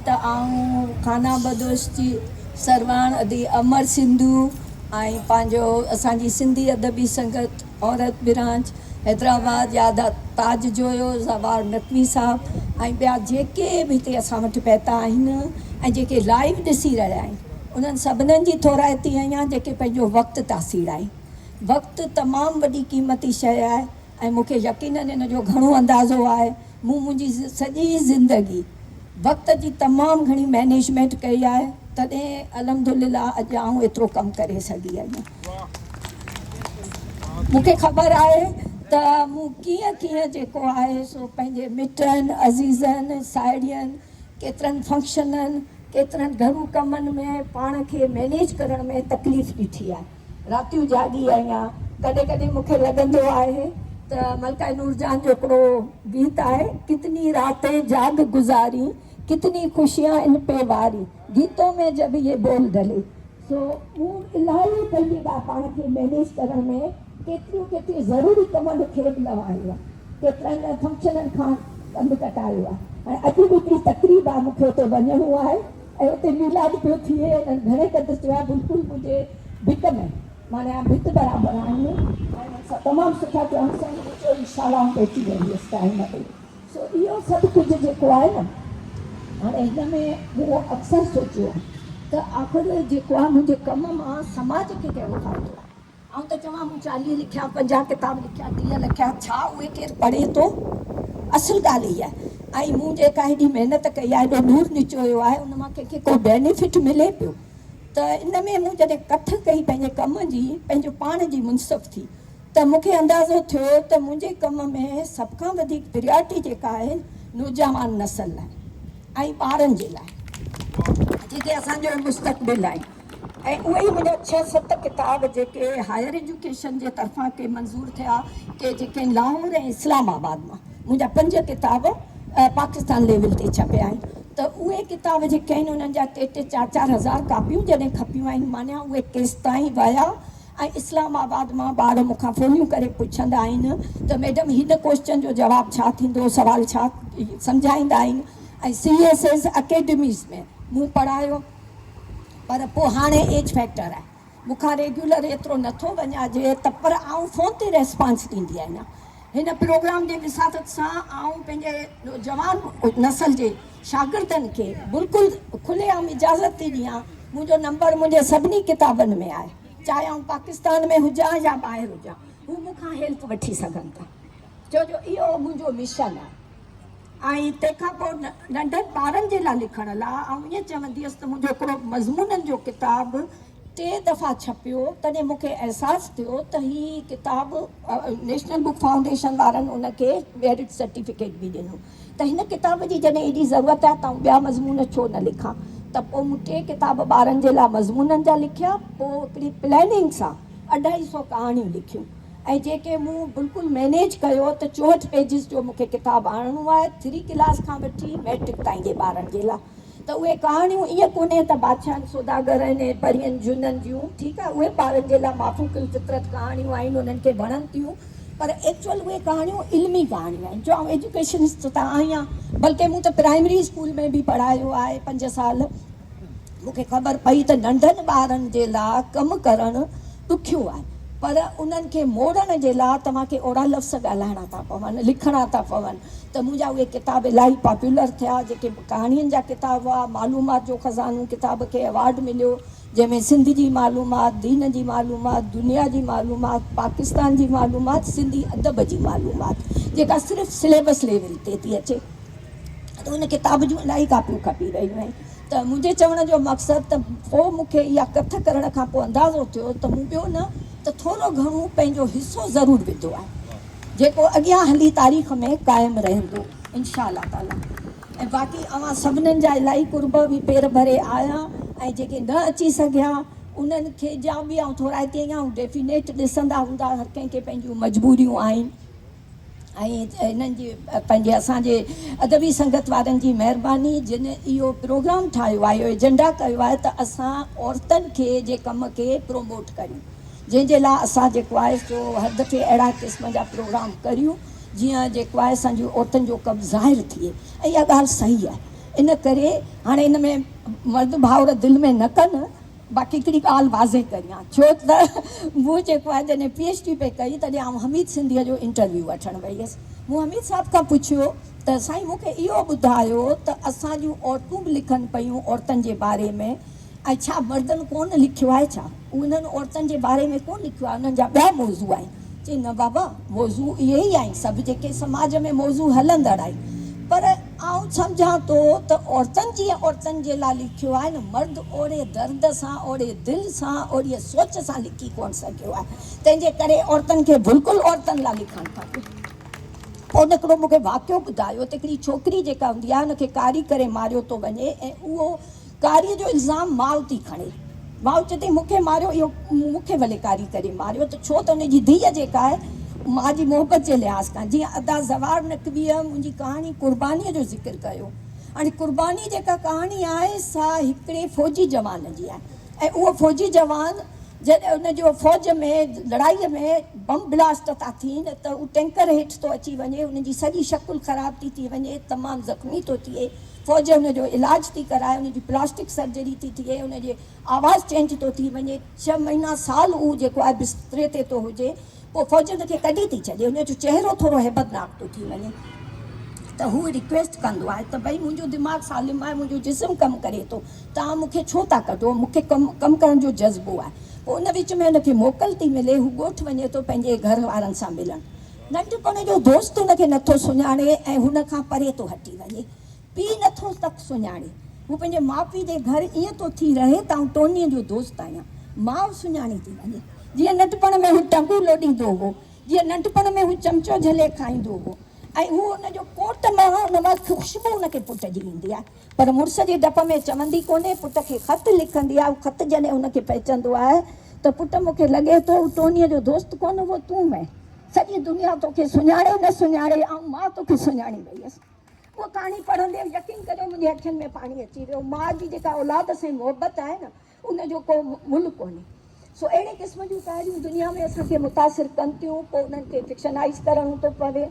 आऊं खाना बदोश जी सरवाण अदी अमर सिंधु ऐं पंहिंजो असांजी सिंधी अदबी संगत औरत बिरांच हैदराबाद या ताज जोयो ज़वार नकवी साहब ऐं ॿिया जेके बि हिते असां वटि पहुता आहिनि ऐं जेके लाइव ॾिसी रहिया आहिनि उन्हनि सभिनीनि जी थोराइती आहियां जेके पंहिंजो वक़्तु था सीड़ाइनि। वक़्तु तमामु वॾी क़ीमती शइ आहे ऐं मूंखे यकीननि इन जो घणो अंदाज़ो आहे। मूं मुंहिंजी सॼी ज़िंदगी वक़्त जी तमामु घणी मैनेजमेंट कई आहे, तॾहिं अल्हम्दुलिल्लाह अॼु आऊं एतिरो कमु करे सघी आहियां। मूंखे ख़बर आहे त मूं कीअं कीअं जेको आहे सो पंहिंजे मिटनि अज़ीज़नि साहेड़ियुनि केतिरनि फंक्शननि केतिरनि घरू कमनि में पाण खे मैनेज करण में तकलीफ़ ॾिठी आहे। रातियूं जागी आहियां, कॾहिं कॾहिं मूंखे लॻंदो आहे त मलका नूरजान जो हिकिड़ो गीत आहे, कितनी रातें जाग गुज़ारी कितनी खुशियाँ इन पे वारी, गीतों में जब ये बोल डले। सो मूं इलाही पंहिंजी पाण खे मैनेज करण में केतिरियूं केतिरियूं ज़रूरी कमनि खे बि लवायो आहे, केतिरनि फंक्शननि खां कमु कटायो आहे। ऐं अॼु बि हिकिड़ी तकरीब आहे, मूंखे हुते वञिणो आहे ऐं हुते मीलाद पियो थिए। घणे क़दुरु चयो बिल्कुलु मुंहिंजे भित में माना भित बराबरि आहिनि ऐं तमामु सुठा चयो इशाराऊं पइजी वेंदी टाइम ते। सो इहो सभु कुझु जेको आहे न हाणे हिन में मूं अक्सर सोचियो त आख़िर जेको आहे मुंहिंजे कम मां समाज खे कहिड़ो फ़ाइदो आहे। ऐं त चवां मूं 40 लिखिया 50 किताब लिखिया 30 लिखिया, छा उहे केरु पढ़े थो? असुल ॻाल्हि ई आहे। ऐं मूं जेका हेॾी महिनत कई आहे, एॾो नूर निचोयो आहे, उन मां कंहिंखे को बेनिफिट मिले पियो त इन में मूं जॾहिं कथ कई पंहिंजे कम जी, पंहिंजो पाण जी मुनसिफ़ थी, त मूंखे अंदाज़ो थियो त मुंहिंजे कम में सभ खां वधीक प्रियोरिटी जेका आहे नौजवान नसल लाइ ऐं ॿारनि जे लाइ जेके असांजो मुस्तक़बिल आहिनि। ऐं उहे ई मुंहिंजा 6-7 किताब जेके हायर एजुकेशन जे तरफ़ां के मंज़ूरु थिया, के जेके लाहौर ऐं इस्लामाबाद मां मुंहिंजा 5 किताब पाकिस्तान लेवल ते छपिया आहिनि। त उहे किताब जेके आहिनि उन्हनि जा 3-3, 4-4 हज़ार कापियूं जॾहिं खपियूं आहिनि, माना उहे केसि ताईं विया। ऐं इस्लामाबाद मां ॿार मूंखां फ़ोनियूं करे पुछंदा आहिनि त मैडम हिन क्वेश्चन जो जवाबु छा थींदो, सवाल छा सम्झाईंदा आहिनि। ऐं CSS अकेडमीज़ में मूं पढ़ायो, पर पोइ हाणे एज फैक्टर आहे, मूंखां रेगुलर एतिरो नथो वञाजे त पर आउं फ़ोन ते रेस्पॉन्स ॾींदी आहियां। हिन प्रोग्राम जे विसादत सां आउं पंहिंजे जवान नसल जे शागिर्दनि खे बिल्कुलु खुलेआम इजाज़त थी ॾियां। मुंहिंजो नंबर मुंहिंजे सभिनी किताबनि में आहे, चाहे आउं पाकिस्तान में हुजां या ॿाहिरि हुजां, हू मूंखां हेल्प वठी सघनि था, छो जो इहो मुंहिंजो मिशन आहे। ऐं तंहिंखां पोइ नंढनि ॿारनि जे लाइ लिखण लाइ ऐं ईअं चवंदी हुअसि त मुंहिंजो हिकिड़ो मज़मूननि जो किताबु 3 दफ़ा छपियो, तॾहिं मूंखे अहसासु थियो त हीअ किताबु नेशनल बुक फाउंडेशन वारनि उनखे मेरिट सर्टिफिकेट बि ॾिनो। त हिन किताब जी जॾहिं एॾी ज़रूरत आहे त ॿिया मज़मून छो न लिखां। त पोइ मूं 3 किताब ॿारनि जे लाइ मज़मूननि जा लिखिया, पोइ हिकिड़ी प्लैनिंग सां 250 कहाणियूं लिखियूं ऐं जेके मूं बिल्कुलु मैनेज कयो त 64 पेजिस जो मूंखे किताबु आणिणो आहे 3 क्लास खां वठी मैट्रिक ताईं जे ॿारनि जे लाइ। त उहे कहाणियूं ईअं कोन्हे त बादशाहनि सौदागरनि ऐं परियनि जुननि जूं, ठीकु आहे, उहे ॿारनि जे लाइ माफ़ूक़ुल फितरत कहाणियूं आहिनि, उन्हनि खे वणनि थियूं, पर एक्चुअल उहे कहाणियूं इल्मी कहाणियूं आहिनि। जो आउं एजुकेशनिस्ट त आहियां, बल्कि मूं त प्राइमरी स्कूल में बि पढ़ायो आहे 5 साल। मूंखे ख़बर पई त नंढनि ॿारनि जे लाइ कमु करणु ॾुखियो आहे, पर उन्हनि खे मोड़ण जे लाइ तव्हांखे ओड़ा लफ़्ज़ ॻाल्हाइणा था पवनि, लिखणा था पवनि। त मुंहिंजा उहे किताब इलाही पॉपुलर थिया, जेके कहाणियुनि जा किताब हुआ। मालूमात जो ख़ज़ानो किताब खे अवॉर्ड मिलियो, जंहिंमें सिंध जी मालूमात, दीन जी मालूमात, दुनिया जी मालूमात, पाकिस्तान जी मालूमात, सिंधी अदब जी मालूमात, जेका सिर्फ़ु सिलेबस लेवल ते थी अचे। त उन किताब जूं इलाही कापियूं खपी रहियूं आहिनि। त मुंहिंजे चवण जो मक़सदु त पोइ मूंखे इहा कथ करण खां पोइ अंदाज़ो थियो त मूं ॿियो न त थोरो घणो पंहिंजो हिसो ज़रूरु विधो आहे, जेको अॻियां हली तारीख़ में क़ाइमु रहंदो इंशा अल्लाह ताला। ऐं बाक़ी अवां सभिनीनि जा इलाही कुर्ब बि पेर भरे आया, ऐं जेके न अची सघिया उन्हनि खे जा बि आउं थोराइती आहियां। डेफिनेट ॾिसंदा हूंदा, हर कंहिंखे पंहिंजूं मजबूरियूं आहिनि। ऐं इन्हनि जी पंहिंजे असांजे अदबी संगत वारनि जी महिरबानी, जिन इहो प्रोग्राम ठाहियो आहे, इहो एजेंडा कयो आहे त असां औरतुनि खे जे कम खे प्रोमोट करियूं, जंहिंजे लाइ असां जेको आहे सो हर दफ़े अहिड़ा क़िस्म जा प्रोग्राम करियूं जीअं जेको आहे असांजूं औरतुनि जो कमु ज़ाहिर थिए। ऐं इहा ॻाल्हि सही आहे, इन करे हाणे इन में मर्द भाउर दिलि में न कनि। बाक़ी हिकिड़ी ॻाल्हि वाज़े करियां, छो त मूं जेको आहे जॾहिं PhD पे कई तॾहिं आउं हमीद सिंधीअ जो इंटरव्यू वठणु वई हुअसि। मूं हमीद साहिब खां पुछियो त साईं मूंखे इहो ॿुधायो त असां जूं औरतूं बि लिखनि पियूं औरतुनि जे बारे में, ऐं छा मर्दनि कोन लिखियो आहे छा? उन्हनि औरतुनि जे बारे में कोन लिखियो आहे, उन्हनि जा ॿिया मौज़ू आहिनि। चई न बाबा, मौज़ू इहे ई आहिनि, सभु जेके समाज में मौज़ू हलंदड़ आहिनि, पर आउं सम्झां थो त औरतुनि जीअं औरतुनि जे लाइ लिखियो आहे न, मर्द ओड़े दर्द सां, ओड़े दिलि सां, ओड़े सोच सां लिखी कोन सघियो आहे। तंहिंजे करे औरतुनि खे बिल्कुलु औरतुनि लाइ लिखणु खपे। पोइ हिकिड़ो मूंखे वाक़ियो ॿुधायो त हिकिड़ी छोकिरी जेका हूंदी आहे हुनखे कारी करे मारियो थो वञे, ऐं उहो कारीअ जो इल्ज़ाम माउ थी खणे। माउ चए थी मूंखे मारियो, इहो मूंखे भले कारी करे मारियो, त छो त हुनजी धीअ जेका आहे माउ जी मोहबत जे लिहाज़ खां, जीअं अदा ज़वार नक़वीअ मुंहिंजी कहाणी कुर्बानीअ जो ज़िक्र कयो। हाणे कुर्बानी जेका कहाणी आहे सा हिकिड़े फ़ौजी जवान जी आहे, ऐं उहो फ़ौजी जवान जॾहिं उनजो फ़ौज में लड़ाईअ में बम ब्लास्ट था थियनि त उहो टैंकर हेठि थो अची वञे, उनजी सॼी शकुल ख़राब थी वञे, तमामु ज़ख़्मी थो थिए। फ़ौज हुनजो इलाज थी कराए, हुनजी प्लास्टिक सर्जरी थी थिए, हुनजे आवाज़ चेंज थो थी वञे, 6 महीना साल उहो जेको आहे बिस्तरे ते थो हुजे। पोइ फ़ौज हुनखे कढी थी छॾे, हुनजो चहिरो थोरो हैबतनाक थो थी वञे, त हू रिक्वेस्ट कंदो आहे त भई मुंहिंजो दिमाग़ु सालिम आहे, मुंहिंजो जिस्म कमु करे थो, तव्हां मूंखे छो था कढो, मूंखे कमु करण जो जज़्बो आहे। पोइ उन विच में हुनखे मोकल थी मिले, हू ॻोठु वञे थो पंहिंजे घर वारनि सां मिलणु। नंढपण जो दोस्त हुनखे नथो सुञाणे ऐं हुन खां परे थो हटी वञे, पीउ नथो तक सुञाणे। हू पंहिंजे माउ पीउ जे घर ईअं थो थी रहे त आउं टोनीअ जो दोस्त आहियां, माउ सुञाणी थी वञे। जीअं नंढपण में हू टंगू लोॾींदो हो, जीअं नंढपण में हू चमचो झले खाईंदो हो, ऐं हू हुनजो कोट मां हुन मां ख़ुशबू हुनखे पुट जी ईंदी आहे, पर मुड़ुस जे डप में चवंदी कोन्हे, पुट खे ख़त लिखंदी आहे। उहो ख़त जॾहिं हुनखे पहुचंदो आहे त पुट मूंखे लॻे थो टोनीअ जो दोस्त कोन उहो तूं में, सॼी दुनिया तोखे सुञाणे न सुञाणे, ऐं मां तोखे सुञाणी वई हुअसि। उहा कहाणी पढ़ंदे यकीन करियो मुंहिंजे अखियुनि में पाणी अची वियो। माउ जी जेका औलाद सां मोहबत आहे न, उनजो को मुल्क कोन्हे। सो अहिड़े क़िस्म जूं कहाणियूं दुनिया में असांखे मुतासिर कनि थियूं, पोइ उन्हनि खे फिक्शनाइज़ करणो थो पवे।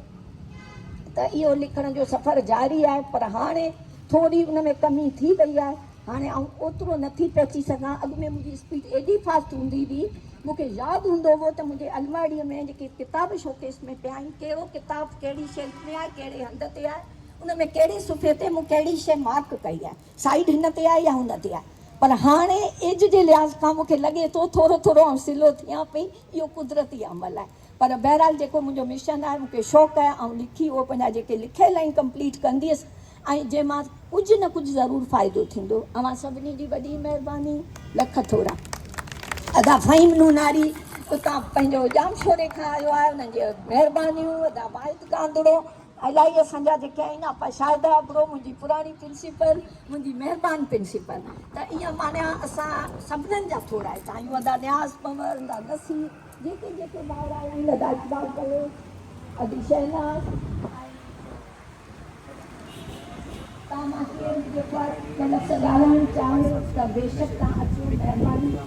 त इहो लिखण जो सफ़र जारी आहे, पर हाणे थोरी उन में कमी थी वई आहे। हाणे आउं ओतिरो नथी पहुची सघां। अॻु में मुंहिंजी स्पीड एॾी फास्ट हूंदी हुई, मूंखे यादि हूंदो हुओ त मुंहिंजे अलमारीअ में जेके किताब शोकेस में पिया आहिनि, कहिड़ो किताबु कहिड़ी शेल्फ में आहे, कहिड़े हंध ते आहे, उन में कहिड़े सुफ़े ते मूं कहिड़ी शइ मार्क कई आहे, साइड हिन ते आहे या हुन ते आहे। पर हाणे एज जे लिहाज़ खां मूंखे लॻे थो थोरो थोरो आउं सिलो थियां पई, इहो कुदरती अमल आहे। पर बहरहाल जेको मुंहिंजो मिशन आहे, मूंखे शौक़ु आहे, ऐं लिखी उहो पंहिंजा जेके लिखियल आहिनि कंप्लीट कंदी हुअसि, ऐं जंहिं मां कुझु न कुझु ज़रूरु फ़ाइदो थींदो। अवां सभिनी जी वॾी महिरबानी, लख थोरा। अदा फ़हीम नूनारी उतां पंहिंजो जामशोरे खां आयो आहे, उन्हनि जी महिरबानियूं। अदा वाहिद कांदड़ो, इलाही असांजा जेके आहिनि आपा शारदा अबड़ो, मुंहिंजी पुराणी प्रिंसिपल, मुंहिंजी महिरबानी प्रिंसिपल। त ईअं माना असां सभिनीनि जा थोरा आहे, तव्हां अदा न्याज़ पंवर, अदा नसीर, जेके जेके ॿार आया आहिनि, अदा इक़बाल कयो, अदी शहनाज़, तव्हां मां केरु जेको आहे लफ़्ज़ ॻाल्हाइणु चाहियो त बेशक तव्हां अचो, महिरबानी।